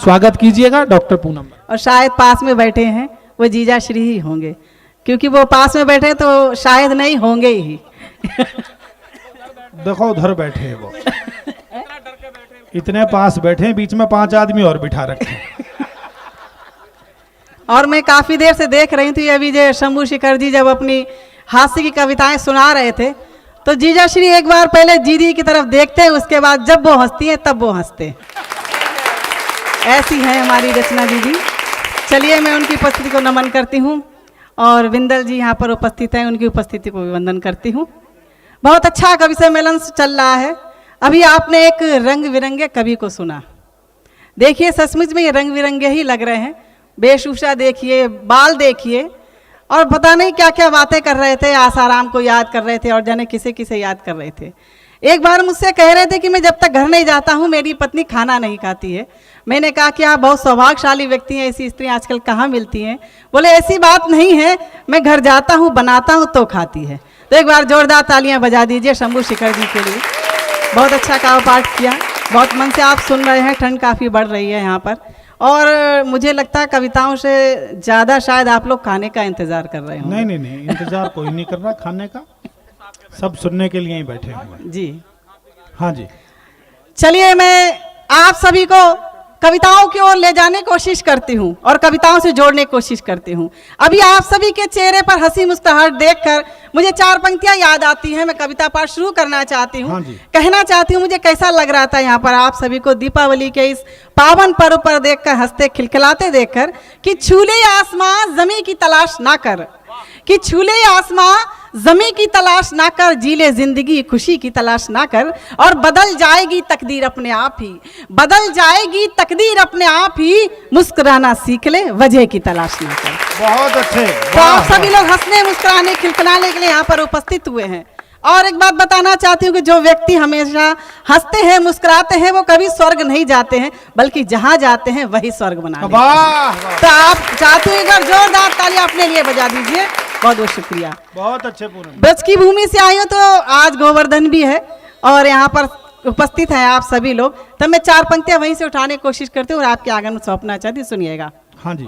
स्वागत कीजिएगा डॉक्टर पूनम। और शायद पास में बैठे हैं वो जीजा श्री ही होंगे, क्योंकि वो पास में बैठे तो शायद नहीं होंगे ही। देखो उधर बैठे हैं वो, इतने पास बैठे हैं, बीच में 5 आदमी और बिठा रखे हैं। और मैं काफी देर से देख रही थी अभी जो शंभू शेखर जी जब अपनी हास्य की कविताएं सुना रहे थे, तो जीजा श्री एक बार पहले दीदी की तरफ देखते हैं, उसके बाद जब वो हंसती है तब वो हंसते हैं। ऐसी है हमारी रचना दीदी। चलिए मैं उनकी उपस्थिति को नमन करती हूँ, और बिंदल जी यहाँ पर उपस्थित हैं, उनकी उपस्थिति को भी वंदन करती हूँ। बहुत अच्छा कवि सम्मेलन चल रहा है। अभी आपने एक रंग बिरंगे कवि को सुना। देखिए सचमुच में ये रंग बिरंगे ही लग रहे हैं। वेशभूषा देखिए, बाल देखिए, और पता नहीं क्या क्या बातें कर रहे थे। आसाराम को याद कर रहे थे और जाने किसे किसे याद कर रहे थे। एक बार मुझसे कह रहे थे कि मैं जब तक घर नहीं जाता हूँ मेरी पत्नी खाना नहीं खाती है। मैंने कहा कि आप बहुत सौभाग्यशाली व्यक्ति हैं, ऐसी स्त्री आजकल कहाँ मिलती हैं। बोले ऐसी बात नहीं है, मैं घर जाता हूँ बनाता हूँ तो खाती है। तो एक बार जोरदार तालियां बजा दीजिए शंभू शेखर जी के लिए। बहुत अच्छा काव्य पाठ किया, बहुत मन से आप सुन रहे हैं। ठंड काफ़ी बढ़ रही है यहाँ पर, और मुझे लगता है कविताओं से ज़्यादा शायद आप लोग खाने का इंतजार कर रहे हो। नहीं, इंतजार कोई नहीं कर रहा खाने का, सब सुनने के लिए ही बैठे हुए जी। हाँ जी। चलिए मैं आप सभी को कविताओं की ओर ले जाने की कोशिश करती हूँ और कविताओं से जोड़ने की कोशिश करती हूँ। अभी आप सभी के चेहरे पर हंसी मुस्कुराहट देखकर मुझे 4 पंक्तियां याद आती हैं। मैं कविता पाठ शुरू करना चाहती हूँ। हाँ जी। कहना चाहती हूँ मुझे कैसा लग रहा था यहाँ पर आप सभी को दीपावली के इस पावन पर्व पर देखकर, हंसते खिलखिलाते देखकर, कि छूले आसमां जमी की तलाश ना कर, कि छूले आसमां जमी की तलाश ना कर, जीले जिंदगी खुशी की तलाश ना कर, और बदल जाएगी तकदीर अपने आप ही, बदल जाएगी तकदीर अपने आप ही, मुस्कुराना सीख ले वजह की तलाश ना कर। बहुत अच्छे। तो आप सभी लोग हंसने मुस्कुराने खिलखिलाने के लिए यहाँ पर उपस्थित हुए हैं। और एक बात बताना चाहती हूँ कि जो व्यक्ति हमेशा हंसते हैं मुस्कुराते हैं वो कभी स्वर्ग नहीं जाते हैं, बल्कि जहाँ जाते हैं वही स्वर्ग बना लेते हैं। तो आप चाहते हो एक बार जोरदार तालियां अपने लिए बजा दीजिए। बहुत बहुत शुक्रिया। बहुत अच्छे पूनम। ब्रज की भूमि से आई हो तो आज गोवर्धन भी है और यहाँ पर उपस्थित हैं आप सभी लोग। तब मैं 4 पंक्तियां वहीं से उठाने की कोशिश करती हूँ और आपके आगे में सौंपना चाहती हूँ, सुनिएगा। हाँ जी।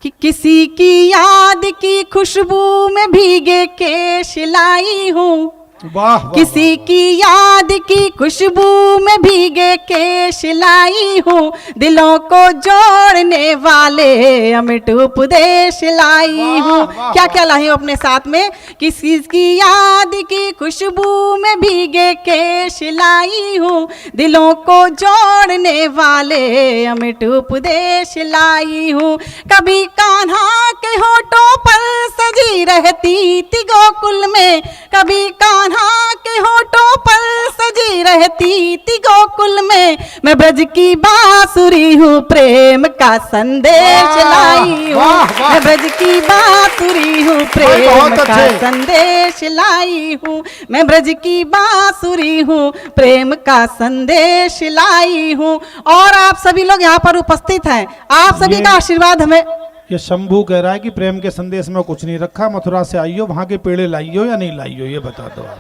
कि किसी की याद की खुशबू में भीगे केश लाई हूँ, वाह। किसी की याद की खुशबू में भीगे केश लाई हूँ, दिलों को जोड़ने वाले अमिट उपदेश लाई हूँ। क्या क्या लाई हूँ अपने साथ में? किसी की याद की खुशबू में भीगे केश लाई हूँ, दिलों को जोड़ने वाले अमिट उपदेश लाई हूँ। कभी कान्हा के होठों पर सजी रहती थी गोकुल में, कभी कान्हा के होठों पर सजी रहती थी गोकुल में, मैं ब्रज की बांसुरी हूँ प्रेम का संदेश लाई हूँ, मैं ब्रज की बांसुरी हूँ प्रेम का संदेश लाई हूँ, मैं ब्रज की बांसुरी हूँ प्रेम का संदेश लाई हूँ। और आप सभी लोग यहाँ पर उपस्थित हैं, आप सभी का आशीर्वाद हमें। ये शंभू कह रहा है कि प्रेम के संदेश में कुछ नहीं रखा, मथुरा से आई हो, वहां के पेड़े लाई हो या नहीं लाई हो, ये बता दो आप।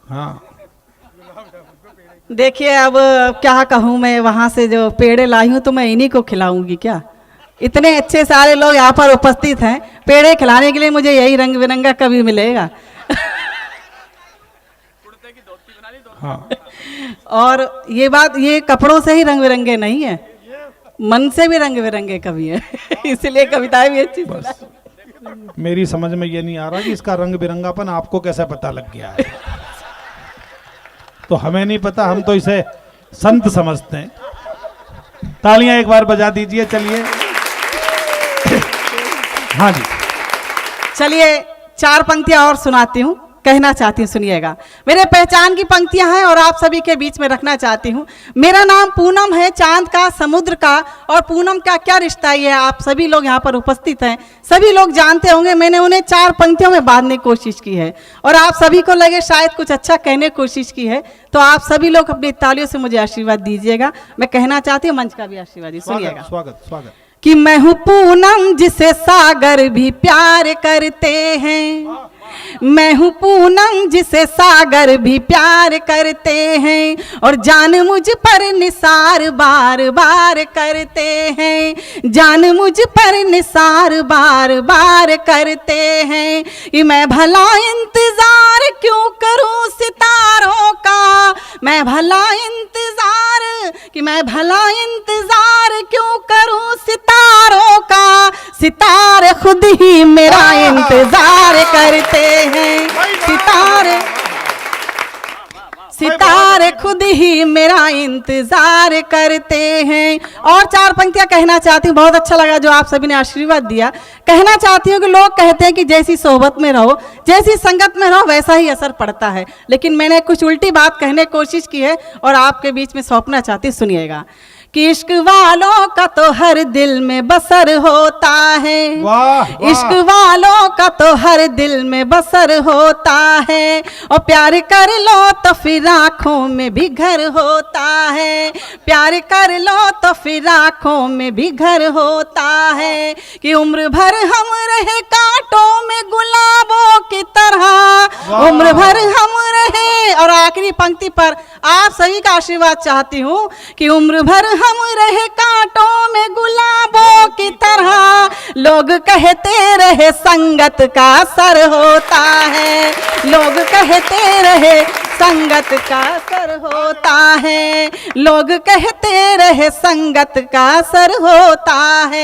हाँ देखिए अब क्या कहूँ मैं, वहां से जो पेड़े लाई हूँ तो मैं इन्हीं को खिलाऊंगी क्या? इतने अच्छे सारे लोग यहाँ पर उपस्थित हैं, पेड़े खिलाने के लिए मुझे यही रंग बिरंगा कभी मिलेगा। हाँ। और ये बात, ये कपड़ों से ही रंग बिरंगे नहीं है, मन से भी रंग बिरंगे कवि है। इसलिए कविताएं भी अच्छी। मेरी समझ में ये नहीं आ रहा कि इसका रंग बिरंगापन आपको कैसे पता लग गया है। तो हमें नहीं पता, हम तो इसे संत समझते हैं। तालियां एक बार बजा दीजिए। चलिए। हाँ जी। चलिए 4 पंक्तियां और सुनाती हूँ, कहना चाहती हूँ, सुनिएगा। मेरे पहचान की पंक्तियां हैं और आप सभी के बीच में रखना चाहती हूँ। मेरा नाम पूनम है, चांद का समुद्र का, और पूनम का क्या रिश्ता ये है, आप सभी लोग यहाँ पर उपस्थित हैं, सभी लोग जानते होंगे। मैंने उन्हें 4 पंक्तियों में बांधने की कोशिश की है और आप सभी को लगे शायद कुछ अच्छा कहने की कोशिश की है, तो आप सभी लोग अपनी तालियों से मुझे आशीर्वाद दीजिएगा। मैं कहना चाहती हूँ, मंच का भी आशीर्वाद, सुनिएगा। स्वागत स्वागत। कि मैं हूँ पूनम जिसे सागर भी प्यार करते हैं, मैं हूँ पूनम जिसे सागर भी प्यार करते हैं, और जान मुझ पर निसार बार बार करते हैं, जान मुझ पर निसार बार बार करते हैं। कि मैं भला इंतजार क्यों करूं सितारों का, मैं भला इंतजार, कि मैं भला इंतजार क्यों करूं सितारों का, सितारे खुद ही मेरा इंतजार करते हैं, सितारे सितारे खुद ही मेरा इंतजार करते हैं। और 4 पंक्तियां कहना चाहती हूँ, बहुत अच्छा लगा जो आप सभी ने आशीर्वाद दिया। कहना चाहती हूँ कि लोग कहते हैं कि जैसी सोहबत में रहो, जैसी संगत में रहो, वैसा ही असर पड़ता है, लेकिन मैंने कुछ उल्टी बात कहने की कोशिश की है और आपके बीच में सौंपना चाहती हूँ, सुनिएगा। कि इश्क वालों का तो हर दिल में बसर होता है, वाह, वाह। इश्क वालों का तो हर दिल में बसर होता है, और प्यार कर लो तो फिर आँखों में भी घर होता है, प्यार कर लो तो फिर आँखों में भी घर होता है। कि उम्र भर हम रहे कांटों में गुलाबों की तरह, उम्र भर हम रहे, और आखिरी पंक्ति पर आप सभी का आशीर्वाद चाहती हूँ कि उम्र भर हम रहे कांटों में गुलाबों की तरह, लोग कहते रहे संगत का असर होता है, लोग कहते रहे संगत का असर होता है, लोग कहते रहे संगत का असर होता है।